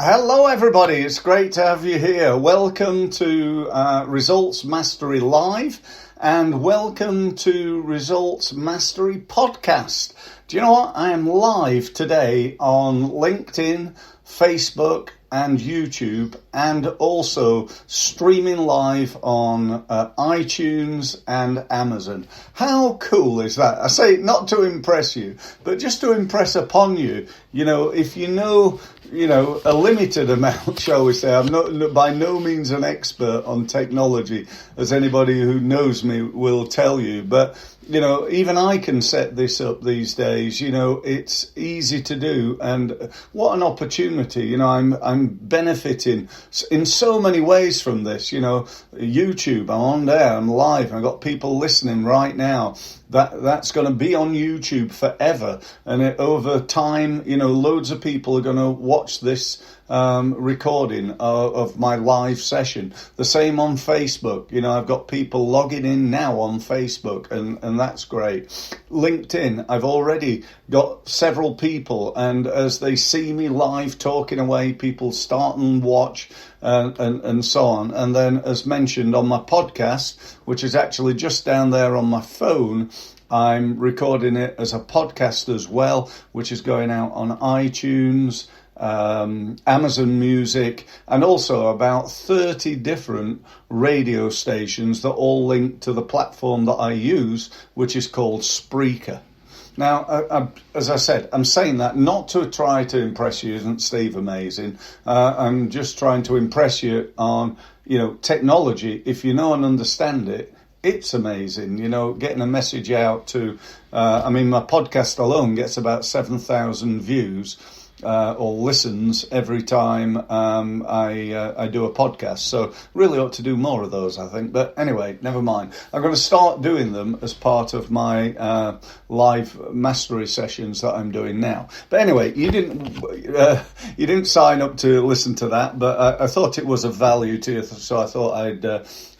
Hello everybody, it's great to have you here. Welcome to Results Mastery Live and welcome to Results Mastery Podcast. Do you know what? I am live today on LinkedIn, Facebook and YouTube, and also streaming live on iTunes and Amazon. How cool is that? I say it not to impress you, but just to impress upon you. You know, if you know, a limited amount, shall we say. I'm not by no means an expert on technology, as anybody who knows me will tell you. But, even I can set this up these days. It's easy to do. And what an opportunity. I'm benefiting in so many ways from this. YouTube, I'm on there, I'm live. I've got people listening right now. That's going to be on YouTube forever. And over time, loads of people are going to watch this recording of my live session. The same on Facebook. I've got people logging in now on Facebook, and that's great. LinkedIn, I've already got several people, and as they see me live talking away, people start and watch and so on. And then, as mentioned on my podcast, which is actually just down there on my phone, I'm recording it as a podcast as well, which is going out on iTunes, Amazon Music, and also about 30 different radio stations that all link to the platform that I use, which is called Spreaker. Now, as I said, I'm saying that not to try to impress you. Isn't Steve amazing? I'm just trying to impress you on, technology. If you know and understand it, it's amazing. Getting a message out to, my podcast alone gets about 7,000 views. Or listens every time I do a podcast. So really ought to do more of those, I think. But anyway, never mind. I'm going to start doing them as part of my live mastery sessions that I'm doing now. But anyway, you didn't sign up to listen to that, but I thought it was of value to you, so I thought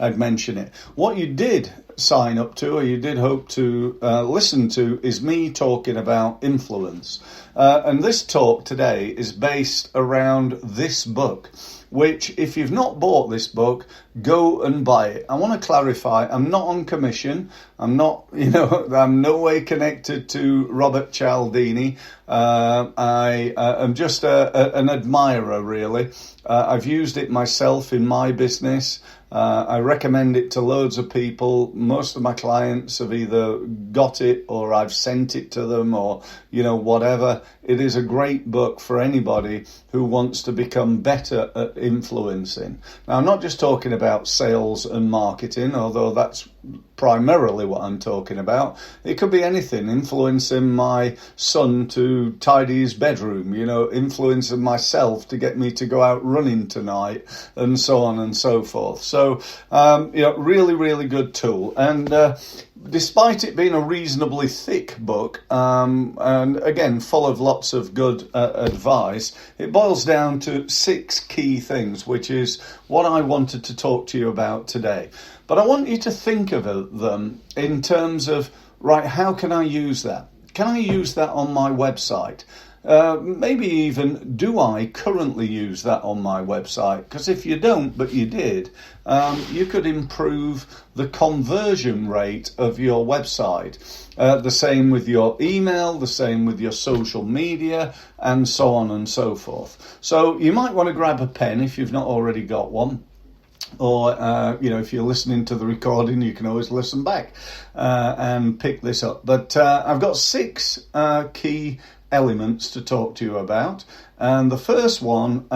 I'd mention it. What you did sign up to, or you did hope to listen to, is me talking about influence. And this talk today is based around this book, which, if you've not bought this book, go and buy it. I want to clarify, I'm not on commission. I'm not, I'm no way connected to Robert Cialdini. I am just an admirer, really. I've used it myself in my business. I recommend it to loads of people. Most of my clients have either got it or I've sent it to them or, whatever. It is a great book for anybody who wants to become better at influencing. Now, I'm not just talking about sales and marketing, although that's primarily what I'm talking about. It could be anything, influencing my son to tidy his bedroom, influencing myself to get me to go out running tonight, and so on and so forth. So, really, really good tool. And despite it being a reasonably thick book, and again, full of lots of good advice, it boils down to 6 key things, which is what I wanted to talk to you about today. But I want you to think of them in terms of, right, how can I use that? Can I use that on my website? Maybe even, do I currently use that on my website? Because if you don't, but you did, you could improve the conversion rate of your website. The same with your email, the same with your social media, and so on and so forth. So you might want to grab a pen if you've not already got one. Or, if you're listening to the recording, you can always listen back and pick this up. But I've got 6 key elements to talk to you about. And the first one,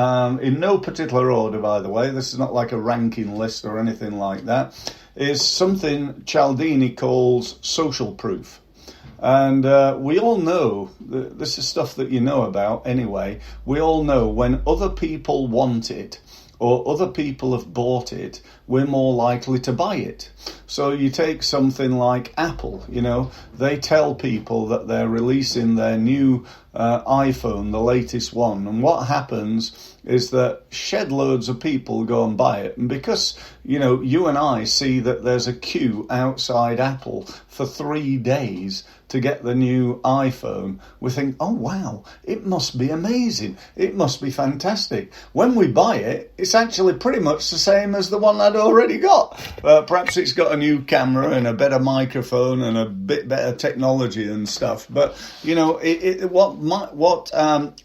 in no particular order, by the way, this is not like a ranking list or anything like that, is something Cialdini calls social proof. And we all know, this is stuff that you know about anyway, we all know when other people want it, or other people have bought it, we're more likely to buy it. So you take something like Apple, they tell people that they're releasing their new iPhone, the latest one. And what happens is that shed loads of people go and buy it. And because, you and I see that there's a queue outside Apple for 3 days, to get the new iPhone, we think, oh wow, it must be amazing, it must be fantastic. When we buy it, it's actually pretty much the same as the one I'd already got. Perhaps it's got a new camera and a better microphone and a bit better technology and stuff. But what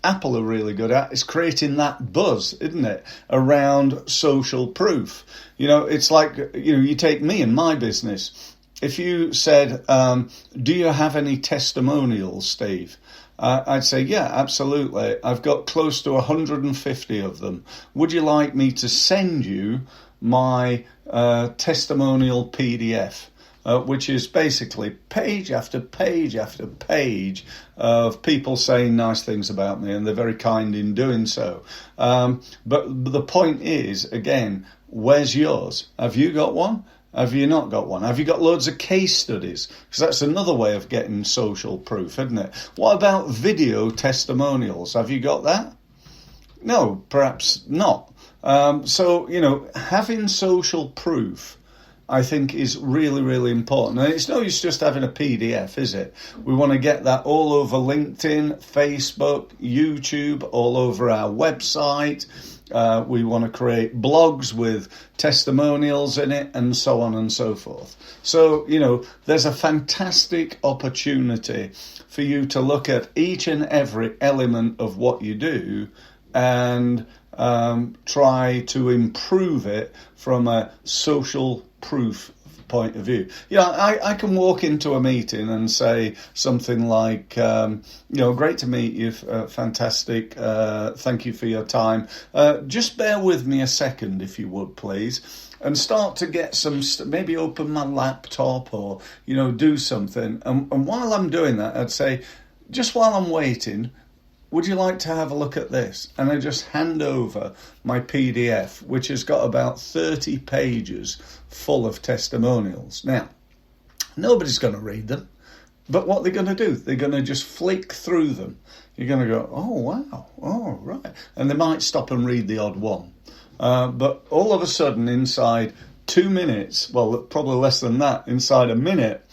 Apple are really good at is creating that buzz, isn't it, around social proof. It's like, you take me and my business. If you said, do you have any testimonials, Steve? I'd say, yeah, absolutely. I've got close to 150 of them. Would you like me to send you my testimonial PDF? Which is basically page after page after page of people saying nice things about me, and they're very kind in doing so. But the point is, again, where's yours? Have you got one? Have you not got one? Have you got loads of case studies? Because that's another way of getting social proof, isn't it? What about video testimonials? Have you got that? No, perhaps not. So, having social proof, I think, is really, really important. And it's no use just having a PDF, is it? We want to get that all over LinkedIn, Facebook, YouTube, all over our website. We want to create blogs with testimonials in it, and so on and so forth. So, there's a fantastic opportunity for you to look at each and every element of what you do and try to improve it from a social proof point of view. I can walk into a meeting and say something like, great to meet you, fantastic, thank you for your time. Just bear with me a second, if you would, please, and start to get some, maybe open my laptop or, do something. And while I'm doing that, I'd say, just while I'm waiting, would you like to have a look at this? And I just hand over my PDF, which has got about 30 pages full of testimonials. Now, nobody's going to read them, but what they're going to do, they're going to just flick through them. You're going to go, oh, wow, oh, right. And they might stop and read the odd one. But all of a sudden, inside 2 minutes, well, probably less than that, inside a minute,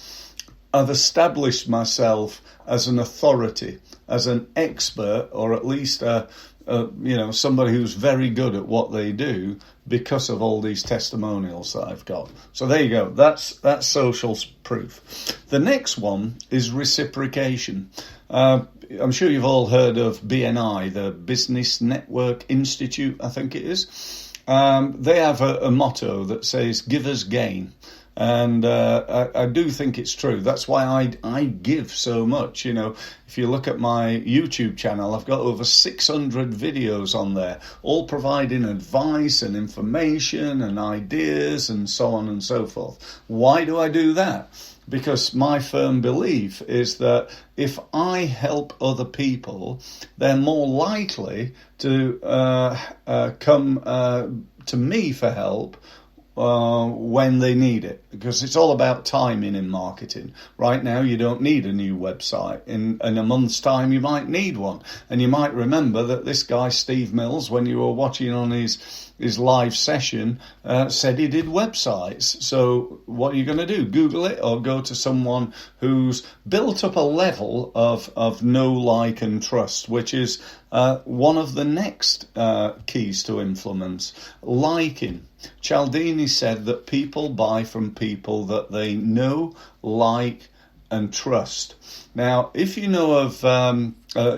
I've established myself as an authority, as an expert, or at least somebody who's very good at what they do because of all these testimonials that I've got. So there you go. That's social proof. The next one is reciprocation. I'm sure you've all heard of BNI, the Business Network Institute, I think it is. They have a motto that says, give us gain. And I do think it's true. That's why I give so much. If you look at my YouTube channel, I've got over 600 videos on there, all providing advice and information and ideas and so on and so forth. Why do I do that? Because my firm belief is that if I help other people, they're more likely to come to me for help when they need it, because it's all about timing in marketing. Right now, you don't need a new website. In a month's time, you might need one. And you might remember that this guy, Steve Mills, when you were watching on his live session, said he did websites. So what are you going to do? Google it or go to someone who's built up a level of know, like and trust, which is one of the next keys to influence. Liking. Cialdini said that people buy from people that they know, like and trust. Now, if you know of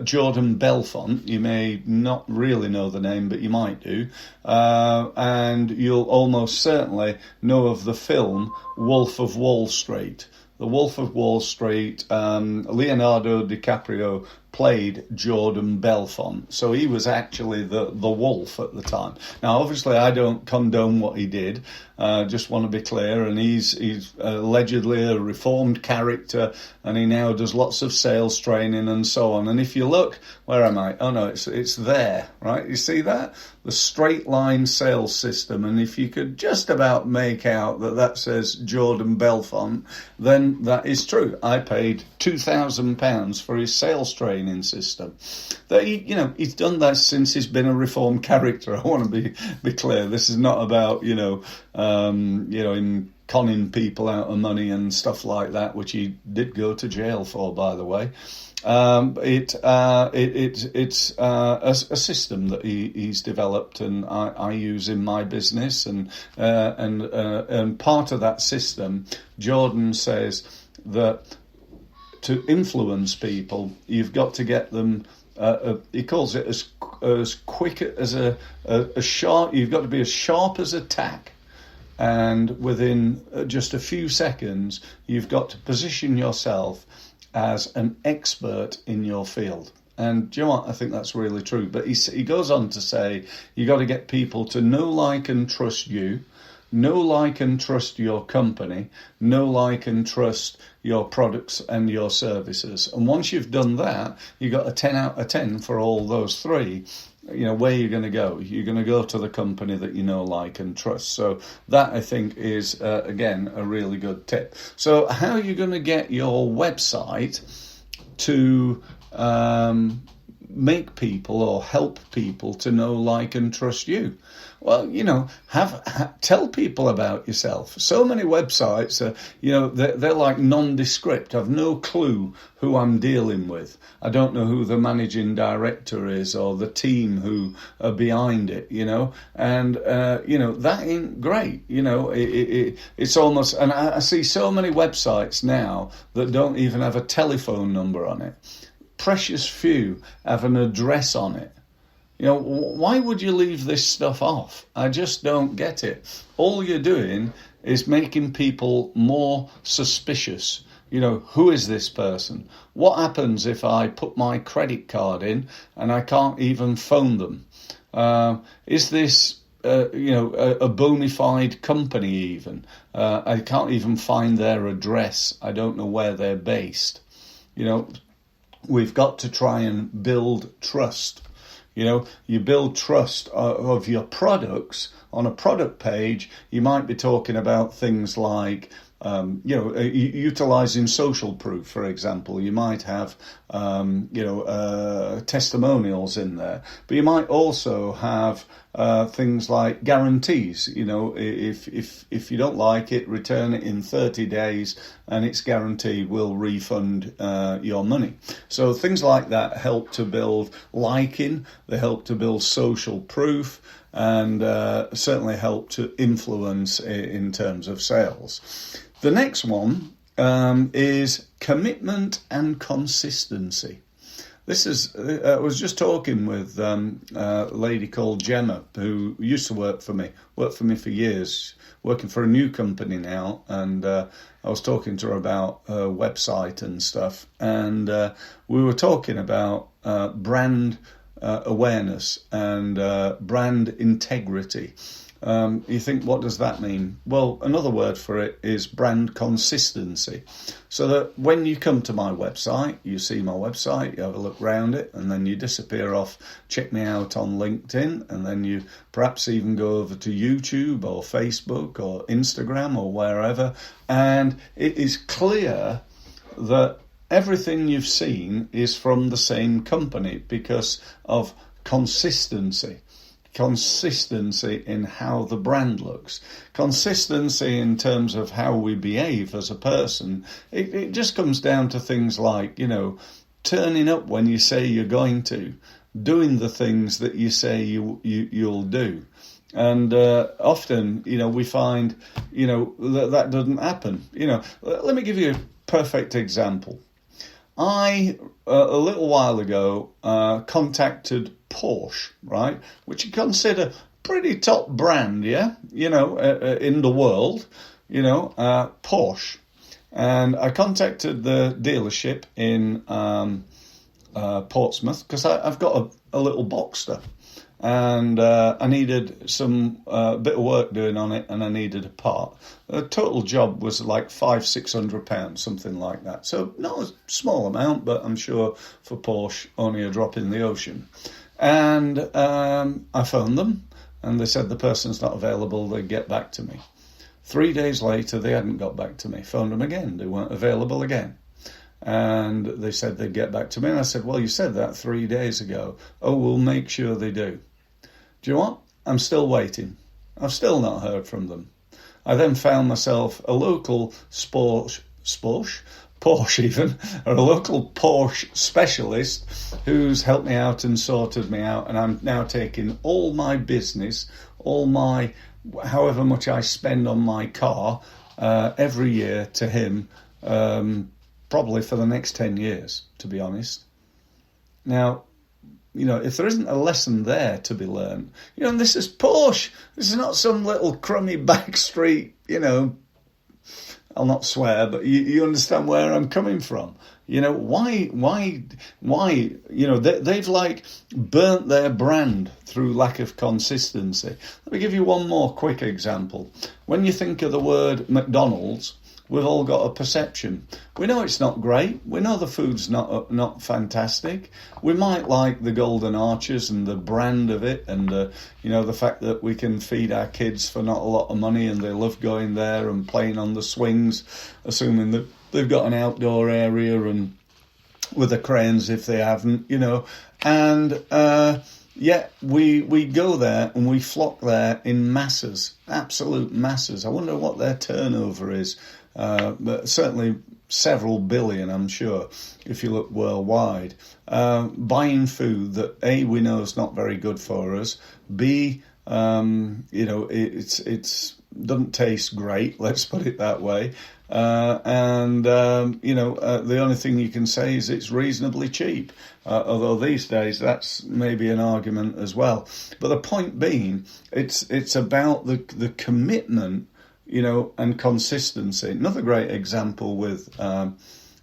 Jordan Belfont, you may not really know the name, but you might do, and you'll almost certainly know of the film Wolf of Wall Street. The Wolf of Wall Street, Leonardo DiCaprio played Jordan Belfont. So he was actually the wolf at the time. Now, obviously, I don't condone what he did. Just want to be clear. And he's allegedly a reformed character, and he now does lots of sales training and so on. And if you look, where am I? Oh, no, it's there, right? You see that? The straight line sales system. And if you could just about make out that says Jordan Belfont, then that is true. I paid £2,000 for his sales training system. That he's done that since he's been a reformed character. I want to be clear. This is not about him conning people out of money and stuff like that, which he did go to jail for, by the way. It's a system that he's developed, and I use in my business, and part of that system, Jordan says that to influence people, you've got to get them. He calls it as quick as a sharp. You've got to be as sharp as a tack, and within just a few seconds, you've got to position yourself as an expert in your field. And do you know what? I think that's really true. But he goes on to say, you got to get people to know, like, and trust you, know, like, and trust your company, know, like, and trust your products and your services. And once you've done that, you got a 10 out of 10 for all those three. You know, where you're going to go. You're going to go to the company that you know, like, and trust. So that, I think, is, again, a really good tip. So how are you going to get your website to make people or help people to know, like, and trust you? Well, you know, tell people about yourself. So many websites are, you know, they're like nondescript. I've no clue who I'm dealing with. I don't know who the managing director is or the team who are behind it, you know. And, you know, that ain't great. You know, it's almost, and I see so many websites now that don't even have a telephone number on it. Precious few have an address on it. You know, why would you leave this stuff off? I just don't get it. All you're doing is making people more suspicious. You know, who is this person? What happens if I put my credit card in and I can't even phone them? Is this, you know, a bona fide company even? I can't even find their address. I don't know where they're based. You know, we've got to try and build trust. You know, you build trust of your products. On a product page, you might be talking about things like, you know, utilizing social proof, for example. You might have, you know, testimonials in there. But you might also have things like guarantees. You know, if you don't like it, return it in 30 days and it's guaranteed we'll refund your money. So things like that help to build liking, they help to build social proof, and certainly help to influence in terms of sales. The next one is commitment and consistency. This is, I was just talking with a lady called Gemma, who used to worked for me for years, working for a new company now, and I was talking to her about her website and stuff, and we were talking about brand awareness and brand integrity. You think, what does that mean? Well, another word for it is brand consistency. So that when you come to my website, you see my website, you have a look around it, and then you disappear off, check me out on LinkedIn, and then you perhaps even go over to YouTube or Facebook or Instagram or wherever, and it is clear that everything you've seen is from the same company because of consistency. Consistency in how the brand looks, consistency in terms of how we behave as a person. It just comes down to things like, you know, turning up when you say you're going to, doing the things that you say you'll do. And often, you know, we find, you know, that doesn't happen. You know, let me give you a perfect example. I, a little while ago, contacted Porsche, right, which you consider pretty top brand, yeah, you know, in the world, you know, Porsche. And I contacted the dealership in Portsmouth because I've got a little Boxster. And I needed some bit of work doing on it, and I needed a part. The total job was like £500-600, something like that. So not a small amount, but I'm sure for Porsche, only a drop in the ocean. And I phoned them, and they said the person's not available, they'd get back to me. 3 days later, they hadn't got back to me. Phoned them again, they weren't available again. And they said they'd get back to me. And I said, well, you said that 3 days ago. Oh, we'll make sure they do. Do you know what? I'm still waiting. I've still not heard from them. I then found myself a local Porsche even, or a local Porsche specialist who's helped me out and sorted me out, and I'm now taking all my business, all my, however much I spend on my car every year to him, probably for the next 10 years, to be honest. Now, if there isn't a lesson there to be learned, and this is Porsche, this is not some little crummy back street, I'll not swear, but you understand where I'm coming from. Why, they've like burnt their brand through lack of consistency. Let me give you one more quick example. When you think of the word McDonald's, we've all got a perception. We know it's not great. We know the food's not fantastic. We might like the golden arches and the brand of it, and the fact that we can feed our kids for not a lot of money, and they love going there and playing on the swings, assuming that they've got an outdoor area and with the cranes if they haven't, and yet we go there and we flock there in masses, absolute masses. I wonder what their turnover is. But certainly several billion, I'm sure, if you look worldwide, buying food that A, we know is not very good for us, B, it's doesn't taste great, let's put it that way, and the only thing you can say is it's reasonably cheap, although these days that's maybe an argument as well. But the point being, it's about the commitment, and consistency. Another great example with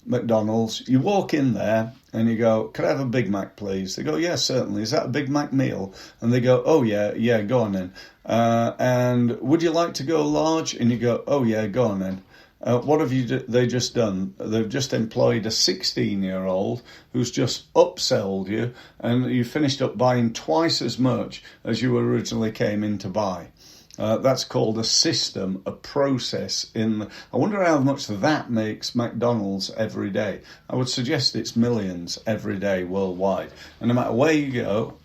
McDonald's, you walk in there and you go, could I have a Big Mac, please? They go, yeah, certainly. Is that a Big Mac meal? And they go, oh, yeah, go on then. And would you like to go large? And you go, oh, yeah, go on then. What have they just done? They've just employed a 16-year-old who's just upsold you, and you finished up buying twice as much as you originally came in to buy. That's called a system, a process. I wonder how much that makes McDonald's every day. I would suggest it's millions every day worldwide. And no matter where you go,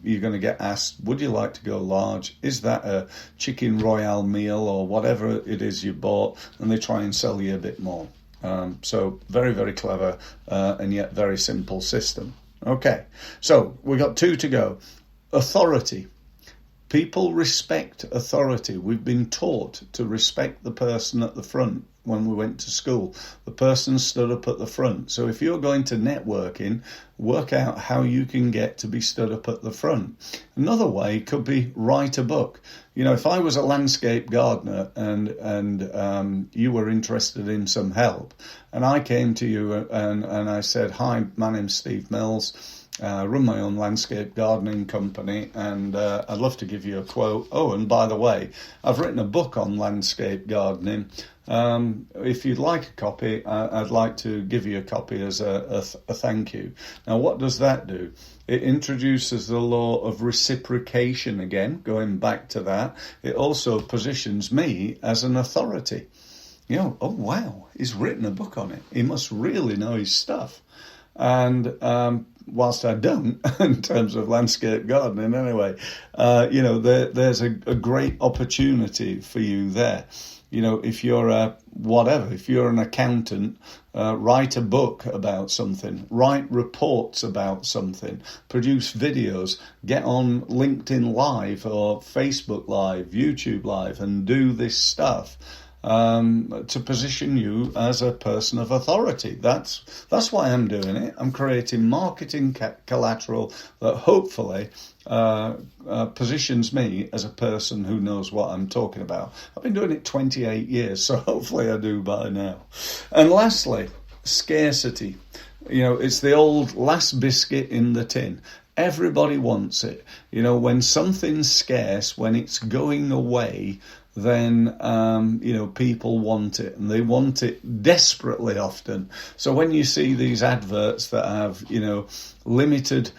you're going to get asked, would you like to go large? Is that a chicken royale meal or whatever it is you bought? And they try and sell you a bit more. So very, very clever and yet very simple system. Okay, so we've got 2 to go. Authority. People respect authority. We've been taught to respect the person at the front when we went to school. The person stood up at the front. So if you're going to networking, work out how you can get to be stood up at the front. Another way could be write a book. If I was a landscape gardener and you were interested in some help, and I came to you and I said, hi, my name's Steve Mills. I run my own landscape gardening company, and I'd love to give you a quote. Oh, and by the way, I've written a book on landscape gardening. If you'd like a copy, I'd like to give you a copy as a thank you. Now, what does that do? It introduces the law of reciprocation again, going back to that. It also positions me as an authority. Oh, wow, he's written a book on it. He must really know his stuff. And whilst I don't, in terms of landscape gardening anyway, there's a great opportunity for you there. If you're if you're an accountant, write a book about something, write reports about something, produce videos, get on LinkedIn Live or Facebook Live, YouTube Live, and do this stuff. To position you as a person of authority. That's why I'm doing it. I'm creating marketing collateral that hopefully positions me as a person who knows what I'm talking about. I've been doing it 28 years, so hopefully I do by now. And lastly, scarcity. It's the old last biscuit in the tin. Everybody wants it. When something's scarce, when it's going away, then people want it, and they want it desperately often. So when you see these adverts that have limited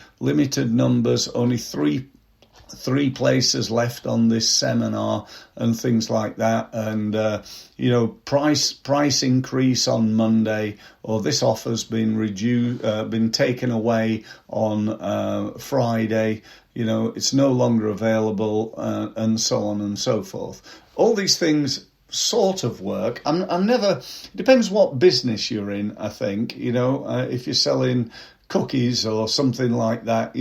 numbers, only three places left on this seminar and things like that, and price increase on Monday, or this offer's been taken away on Friday, it's no longer available, and so on and so forth. all these things sort of work. I'm never. It depends what business you're in. I think if you're selling cookies or something like that,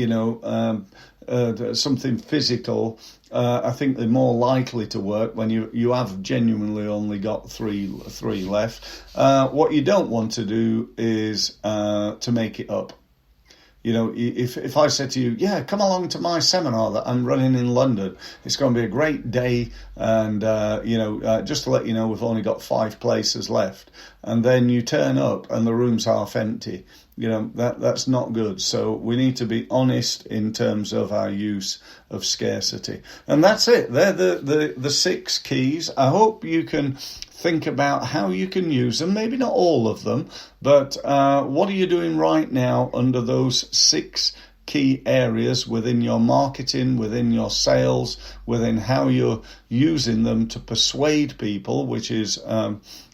something physical. I think they're more likely to work when you have genuinely only got three left. What you don't want to do is to make it up. If I said to you, yeah, come along to my seminar that I'm running in London, it's going to be a great day, and just to let you know, we've only got 5 places left, and then you turn up and the room's half empty. That's not good. So we need to be honest in terms of our use of scarcity, and that's it. They're the 6 keys. I hope you can think about how you can use them. Maybe not all of them, but what are you doing right now under those 6 key areas within your marketing, within your sales, within how you're using them to persuade people, which is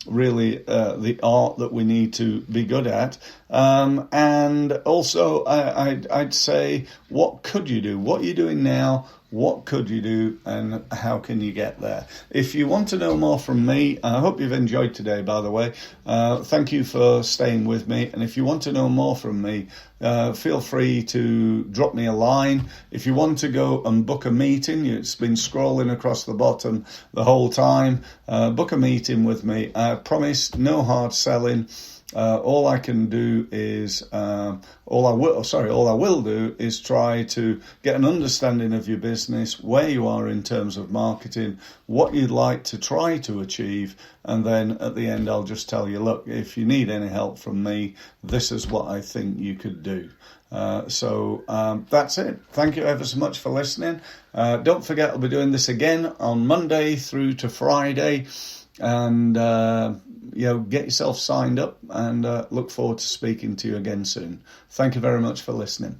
really the art that we need to be good at. And also, I'd say, what could you do? What are you doing now? What could you do, and how can you get there? If you want to know more from me, I hope you've enjoyed today, by the way. Thank you for staying with me. And if you want to know more from me, feel free to drop me a line. If you want to go and book a meeting, it's been scrolling across the bottom the whole time. Book a meeting with me. I promise no hard selling. All I can do is, all I will do is try to get an understanding of your business, where you are in terms of marketing, what you'd like to try to achieve, and then at the end I'll just tell you, look, if you need any help from me, this is what I think you could do. So that's it. Thank you ever so much for listening. Don't forget, I'll be doing this again on Monday through to Friday, and get yourself signed up, and look forward to speaking to you again soon. Thank you very much for listening.